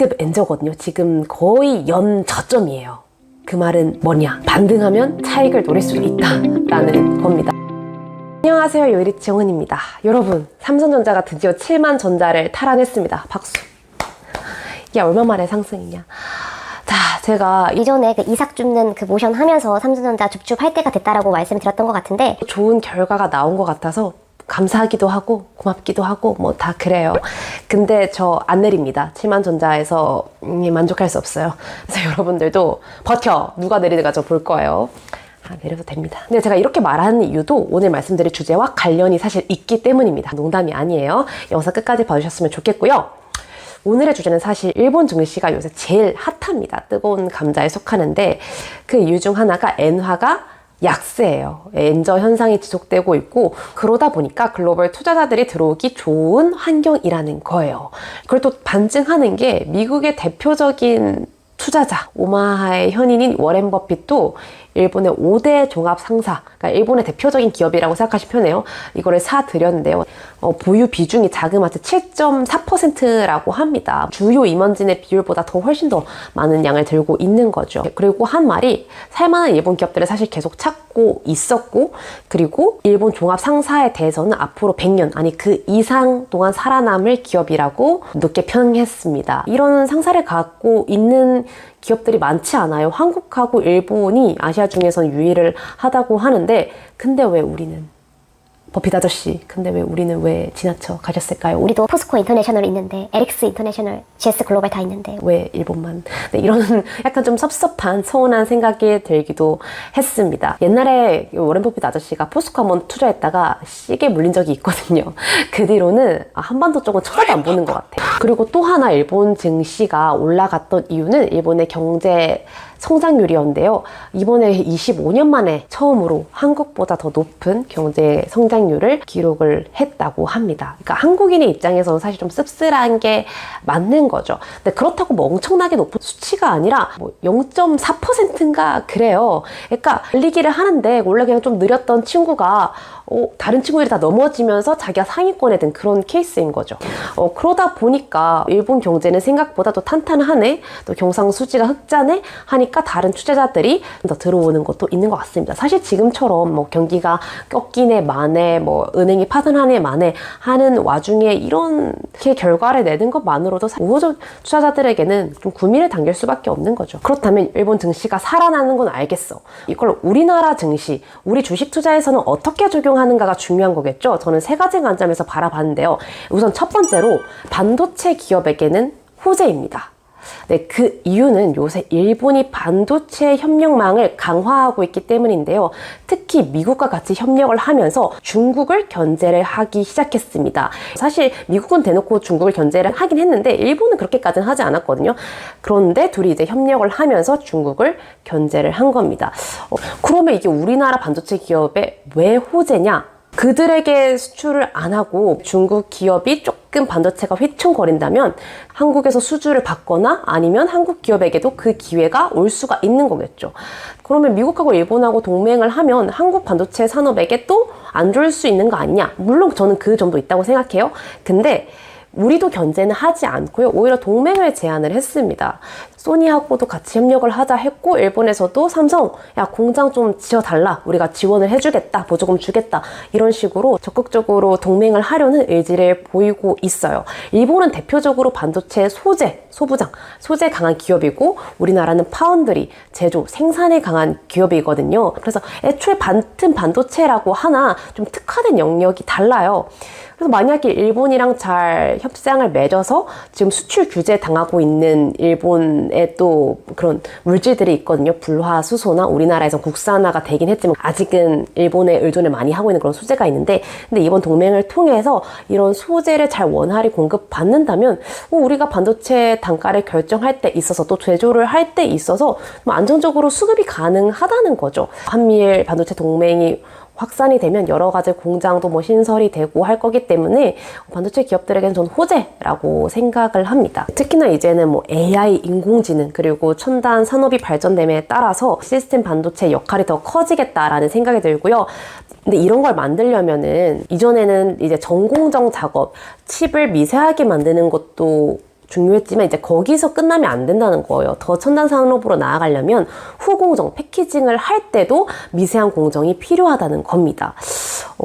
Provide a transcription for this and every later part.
역대급 엔저거든요. 지금 거의 연 저점이에요. 그 말은 뭐냐? 반등하면 차익을 노릴 수도 있다라는 겁니다. 안녕하세요, 요리치 정은입니다. 여러분, 삼성전자가 드디어 7만 전자를 탈환했습니다. 박수. 이게 얼마 만에 상승이냐? 자, 제가 이전에 그 이삭 줍는 그 모션 하면서 삼성전자 줍줍할 때가 됐다라고 말씀드렸던 것 같은데, 좋은 결과가 나온 것 같아서 감사하기도 하고 고맙기도 하고 뭐 다 그래요. 근데 저 안 내립니다. 7만 전자에서 만족할 수 없어요. 그래서 여러분들도 버텨. 누가 내리는가 저 볼 거예요. 내려도 됩니다. 근데 제가 이렇게 말하는 이유도 오늘 말씀드릴 주제와 관련이 사실 있기 때문입니다. 농담이 아니에요. 영상 끝까지 봐주셨으면 좋겠고요. 오늘의 주제는 사실 일본 증시가 요새 제일 핫합니다. 뜨거운 감자에 속하는데 그 이유 중 하나가 엔화가 약세예요. 엔저 현상이 지속되고 있고, 그러다 보니까 글로벌 투자자들이 들어오기 좋은 환경이라는 거예요. 그걸 또 반증하는 게 미국의 대표적인 투자자, 오마하의 현인인 워렌 버핏도 일본의 5대 종합 상사, 그러니까 일본의 대표적인 기업이라고 생각하시면 편해요. 이거를 사들였는데요. 보유 비중이 자그마치 7.4%라고 합니다. 주요 임원진의 비율보다 더 훨씬 더 많은 양을 들고 있는 거죠. 그리고 한 말이 살만한 일본 기업들을 사실 계속 찾고 있었고, 그리고 일본 종합 상사에 대해서는 앞으로 100년, 아니 그 이상 동안 살아남을 기업이라고 높게 평했습니다. 이런 상사를 갖고 있는 기업들이 많지 않아요. 한국하고 일본이 아시아 중에서는 유일하다고 하는데, 근데 왜 우리는, 버핏 아저씨, 근데 왜 우리는 왜 지나쳐 가셨을까요? 우리도 포스코 인터내셔널 있는데, 에릭스 인터내셔널, GS 글로벌 다 있는데 왜 일본만? 네, 이런 약간 좀 섭섭한 서운한 생각이 들기도 했습니다. 옛날에 워렌 버핏 아저씨가 포스코 한번 투자했다가 시계 물린 적이 있거든요. 그 뒤로는 한반도 쪽은 쳐다도 안 보는 것 같아요. 그리고 또 하나 일본 증시가 올라갔던 이유는 일본의 경제 성장률이었는데요. 이번에 25년 만에 처음으로 한국보다 더 높은 경제 성장률을 기록을 했다고 합니다. 그러니까 한국인의 입장에서는 사실 좀 씁쓸한 게 맞는 거죠. 근데 그렇다고 뭐 엄청나게 높은 수치가 아니라 뭐 0.4%인가 그래요. 그러니까 달리기를 하는데 원래 그냥 좀 느렸던 친구가 다른 친구들이 다 넘어지면서 자기가 상위권에 든 그런 케이스인 거죠. 그러다 보니까 일본 경제는 생각보다 또 탄탄하네, 또 경상수지가 흑자네 하니까 다른 투자자들이 더 들어오는 것도 있는 것 같습니다. 사실 지금처럼 뭐 경기가 꺾이네 마네, 뭐 은행이 파산하네 마네 하는 와중에 이렇게 결과를 내는 것만으로도 우호적 투자자들에게는 좀 구미를 당길 수밖에 없는 거죠. 그렇다면 일본 증시가 살아나는 건 알겠어. 이걸 우리나라 증시, 우리 주식 투자에서는 어떻게 적용하는가가 중요한 거겠죠. 저는 세 가지 관점에서 바라봤는데요. 우선 첫 번째로 반도체 기업에게는 호재입니다. 네, 그 이유는 요새 일본이 반도체 협력망을 강화하고 있기 때문인데요. 특히 미국과 같이 협력을 하면서 중국을 견제를 하기 시작했습니다. 사실 미국은 대놓고 중국을 견제를 하긴 했는데 일본은 그렇게까지는 하지 않았거든요. 그런데 둘이 이제 협력을 하면서 중국을 견제를 한 겁니다. 그러면 이게 우리나라 반도체 기업에 왜 호재냐? 그들에게 수출을 안 하고 중국 기업이 조금 반도체가 휘청거린다면 한국에서 수주를 받거나 아니면 한국 기업에게도 그 기회가 올 수가 있는 거겠죠. 그러면 미국하고 일본하고 동맹을 하면 한국 반도체 산업에게 또 안 좋을 수 있는 거 아니냐? 물론 저는 그 점도 있다고 생각해요. 근데 우리도 견제는 하지 않고요. 오히려 동맹을 제안을 했습니다. 소니하고도 같이 협력을 하자 했고, 일본에서도 삼성, 야 공장 좀 지어달라, 우리가 지원을 해주겠다, 보조금 주겠다, 이런 식으로 적극적으로 동맹을 하려는 의지를 보이고 있어요. 일본은 대표적으로 반도체 소재, 소부장, 소재 강한 기업이고, 우리나라는 파운드리, 제조, 생산에 강한 기업이거든요. 그래서 애초에 같은 반도체라고 하나 좀 특화된 영역이 달라요. 그래서 만약에 일본이랑 잘 협상을 맺어서 지금 수출 규제 당하고 있는 일본에 또 그런 물질들이 있거든요. 불화수소나 우리나라에서 국산화가 되긴 했지만 아직은 일본에 의존을 많이 하고 있는 그런 소재가 있는데, 근데 이번 동맹을 통해서 이런 소재를 잘 원활히 공급받는다면 우리가 반도체 단가를 결정할 때 있어서 또 제조를 할 때 있어서 안정적으로 수급이 가능하다는 거죠. 한미일 반도체 동맹이 확산이 되면 여러 가지 공장도 뭐 신설이 되고 할 거기 때문에 반도체 기업들에게는 저는 호재라고 생각을 합니다. 특히나 이제는 뭐 AI, 인공지능, 그리고 첨단 산업이 발전됨에 따라서 시스템 반도체 역할이 더 커지겠다라는 생각이 들고요. 근데 이런 걸 만들려면은 이전에는 이제 전공정 작업, 칩을 미세하게 만드는 것도 중요했지만 이제 거기서 끝나면 안 된다는 거예요. 더 첨단 산업으로 나아가려면 후공정, 패키징을 할 때도 미세한 공정이 필요하다는 겁니다.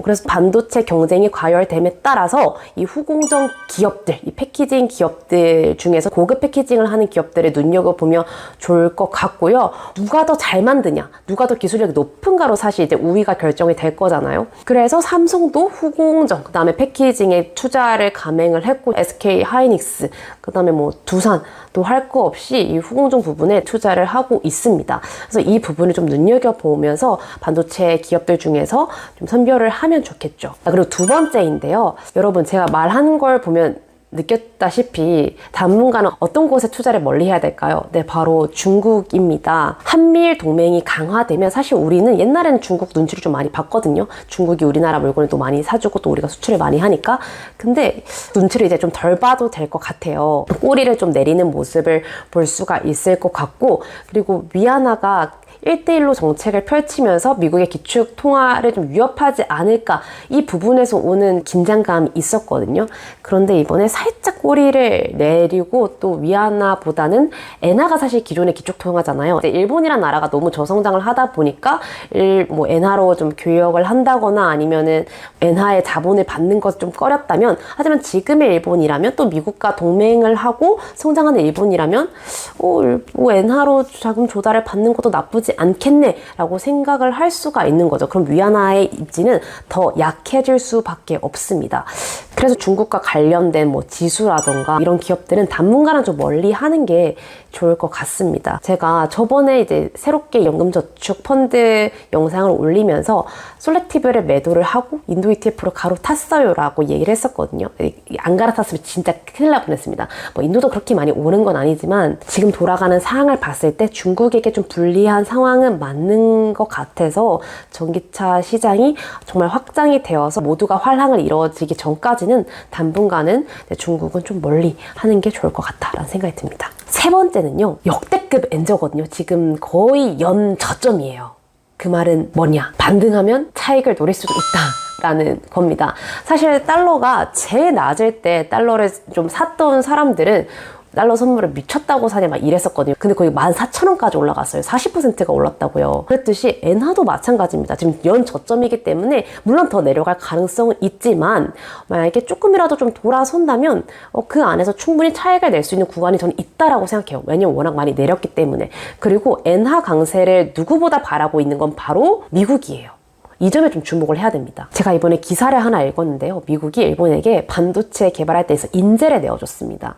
그래서 반도체 경쟁이 과열됨에 따라서 이 후공정 기업들, 이 패키징 기업들 중에서 고급 패키징을 하는 기업들을 눈여겨보면 좋을 것 같고요. 누가 더 잘 만드냐, 누가 더 기술력이 높은가로 사실 이제 우위가 결정이 될 거잖아요. 그래서 삼성도 후공정, 그 다음에 패키징에 투자를 감행을 했고, SK 하이닉스, 그 다음에 뭐 두산도 할 거 없이 이 후공정 부분에 투자를 하고 있습니다. 그래서 이 부분을 좀 눈여겨보면서 반도체 기업들 중에서 좀 선별을 하면 좋겠죠. 그리고 두 번째인데요. 여러분, 제가 말하는 걸 보면 느꼈다시피 당분간은 어떤 곳에 투자를 멀리 해야 될까요? 네, 바로 중국입니다. 한미일 동맹이 강화되면 사실 우리는 옛날에는 중국 눈치를 좀 많이 봤거든요. 중국이 우리나라 물건을 또 많이 사주고 또 우리가 수출을 많이 하니까. 근데 눈치를 이제 좀 덜 봐도 될 것 같아요. 꼬리를 좀 내리는 모습을 볼 수가 있을 것 같고, 그리고 위안화가 1대1로 정책을 펼치면서 미국의 기축 통화를 좀 위협하지 않을까, 이 부분에서 오는 긴장감이 있었거든요. 그런데 이번에 살짝 꼬리를 내리고 또 위안화보다는 엔화가 사실 기존의 기축 통화잖아요. 일본이란 나라가 너무 저성장을 하다 보니까 뭐 엔화로 좀 교역을 한다거나 아니면은 엔화의 자본을 받는 것을 좀 꺼렸다면, 하지만 지금의 일본이라면 또 미국과 동맹을 하고 성장하는 일본이라면 뭐 엔화로 자금 조달을 받는 것도 나쁘지 않겠네 라고 생각을 할 수가 있는 거죠. 그럼 위안화의 입지는 더 약해질 수밖에 없습니다. 그래서 중국과 관련된 뭐 지수라던가 이런 기업들은 당분간은 좀 멀리 하는 게 좋을 것 같습니다. 제가 저번에 이제 새롭게 연금저축 펀드 영상을 올리면서 솔렉티브를 매도를 하고 인도 ETF로 갈아탔어요 라고 얘기를 했었거든요. 안 갈아탔으면 진짜 큰일 날 뻔했습니다. 뭐 인도도 그렇게 많이 오른 건 아니지만 지금 돌아가는 상황을 봤을 때 중국에게 좀 불리한 상황은 맞는 것 같아서 전기차 시장이 정말 확장이 되어서 모두가 활황을 이루어지기 전까지는 당분간은 중국은 좀 멀리 하는 게 좋을 것 같다라는 생각이 듭니다. 세 번째는요, 역대급 엔저거든요. 지금 거의 연 저점이에요. 그 말은 뭐냐? 반등하면 차익을 노릴 수도 있다 라는 겁니다. 사실 달러가 제일 낮을 때 달러를 좀 샀던 사람들은 달러 선물을 미쳤다고 사냐 막 이랬었거든요. 근데 거의 14,000원까지 올라갔어요. 40%가 올랐다고요. 그랬듯이 엔화도 마찬가지입니다. 지금 연 저점이기 때문에 물론 더 내려갈 가능성은 있지만 만약에 조금이라도 좀 돌아선다면 그 안에서 충분히 차익을 낼 수 있는 구간이 저는 있다라고 생각해요. 왜냐면 워낙 많이 내렸기 때문에. 그리고 엔화 강세를 누구보다 바라고 있는 건 바로 미국이에요. 이 점에 좀 주목을 해야 됩니다. 제가 이번에 기사를 하나 읽었는데요. 미국이 일본에게 반도체 개발할 때 있어 인재를 내어줬습니다.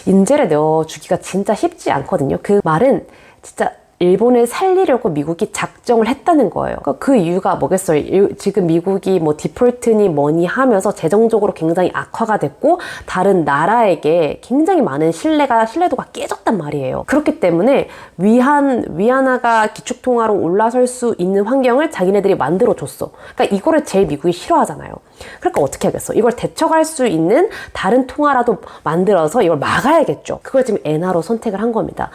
인재를 내어주기가 진짜 쉽지 않거든요. 그 말은 진짜 일본을 살리려고 미국이 작정을 했다는 거예요. 그 이유가 뭐겠어요? 지금 미국이 뭐 디폴트니 뭐니 하면서 재정적으로 굉장히 악화가 됐고 다른 나라에게 굉장히 많은 신뢰도가 깨졌단 말이에요. 그렇기 때문에 위안화가 기축통화로 올라설 수 있는 환경을 자기네들이 만들어줬어. 그러니까 이거를 제일 미국이 싫어하잖아요. 그러니까 어떻게 하겠어? 이걸 대처할 수 있는 다른 통화라도 만들어서 이걸 막아야겠죠. 그걸 지금 엔화로 선택을 한 겁니다.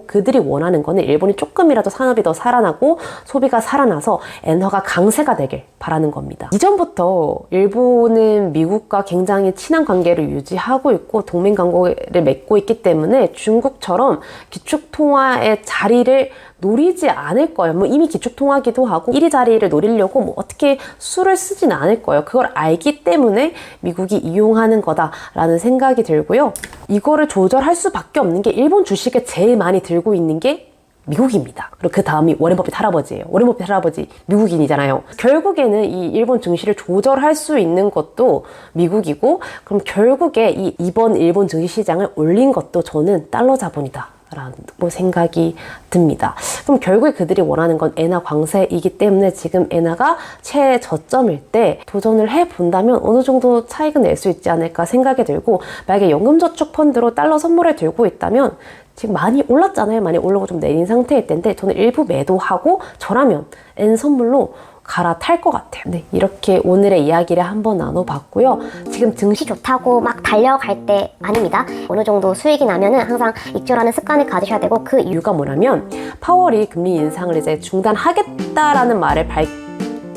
그들이 원하는 거는 일본이 조금이라도 산업이 더 살아나고 소비가 살아나서 엔화가 강세가 되길 바라는 겁니다. 이전부터 일본은 미국과 굉장히 친한 관계를 유지하고 있고 동맹 관계를 맺고 있기 때문에 중국처럼 기축통화의 자리를 노리지 않을 거예요. 뭐 이미 기축통화기도 하고 1위 자리를 노리려고 뭐 어떻게 수를 쓰진 않을 거예요. 그걸 알기 때문에 미국이 이용하는 거다라는 생각이 들고요. 이거를 조절할 수밖에 없는 게 일본 주식을 제일 많이 들고 있는 게 미국입니다. 그리고 그 다음이 워렌 버핏 할아버지예요. 워렌 버핏 할아버지 미국인이잖아요. 결국에는 이 일본 증시를 조절할 수 있는 것도 미국이고, 그럼 결국에 이번 일본 증시 시장을 올린 것도 저는 달러 자본이다 라고 생각이 듭니다. 그럼 결국에 그들이 원하는 건 엔화 광세이기 때문에 지금 엔화가 최저점일 때 도전을 해본다면 어느 정도 차익은 낼 수 있지 않을까 생각이 들고, 만약에 연금저축 펀드로 달러 선물을 들고 있다면 지금 많이 올랐잖아요. 많이 올라오고 좀 내린 상태일 텐데 저는 일부 매도하고 저라면 엔 선물로 갈아탈 것 같아요. 네, 이렇게 오늘의 이야기를 한번 나눠봤고요. 지금 증시 좋다고 막 달려갈 때 아닙니다. 어느 정도 수익이 나면은 항상 익절하는 습관을 가지셔야 되고, 그 이유가 뭐냐면 파월이 금리 인상을 이제 중단하겠다라는 말을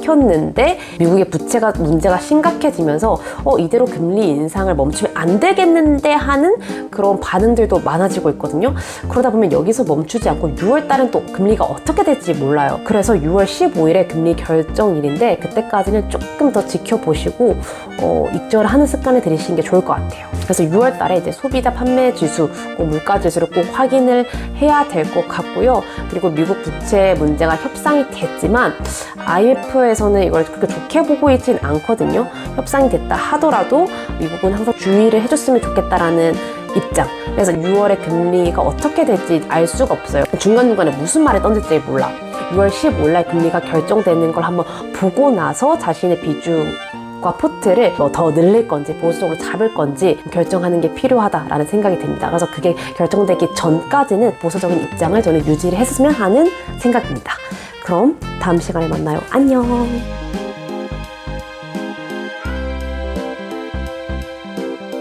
시켰는데 미국의 부채가 문제가 심각해지면서 이대로 금리 인상을 멈추면 안 되겠는데 하는 그런 반응들도 많아지고 있거든요. 그러다 보면 여기서 멈추지 않고 6월 달은 또 금리가 어떻게 될지 몰라요. 그래서 6월 15일에 금리 결정일인데 그때까지는 조금 더 지켜보시고 익절을 하는 습관을 들이시는 게 좋을 것 같아요. 그래서 6월 달에 이제 소비자 판매 지수, 물가 지수를 꼭 확인을 해야 될 것 같고요. 그리고 미국 부채 문제가 협상이 됐지만 IMF에서는 이걸 그렇게 좋게 보고 있진 않거든요. 협상이 됐다 하더라도 미국은 항상 주의를 해줬으면 좋겠다라는 입장. 그래서 6월에 금리가 어떻게 될지 알 수가 없어요. 중간중간에 무슨 말을 던질지 몰라. 6월 15일날 금리가 결정되는 걸 한번 보고 나서 자신의 비중과 포트를 더 늘릴 건지 보수적으로 잡을 건지 결정하는 게 필요하다라는 생각이 듭니다. 그래서 그게 결정되기 전까지는 보수적인 입장을 저는 유지를 했으면 하는 생각입니다. 그럼 다음 시간에 만나요. 안녕.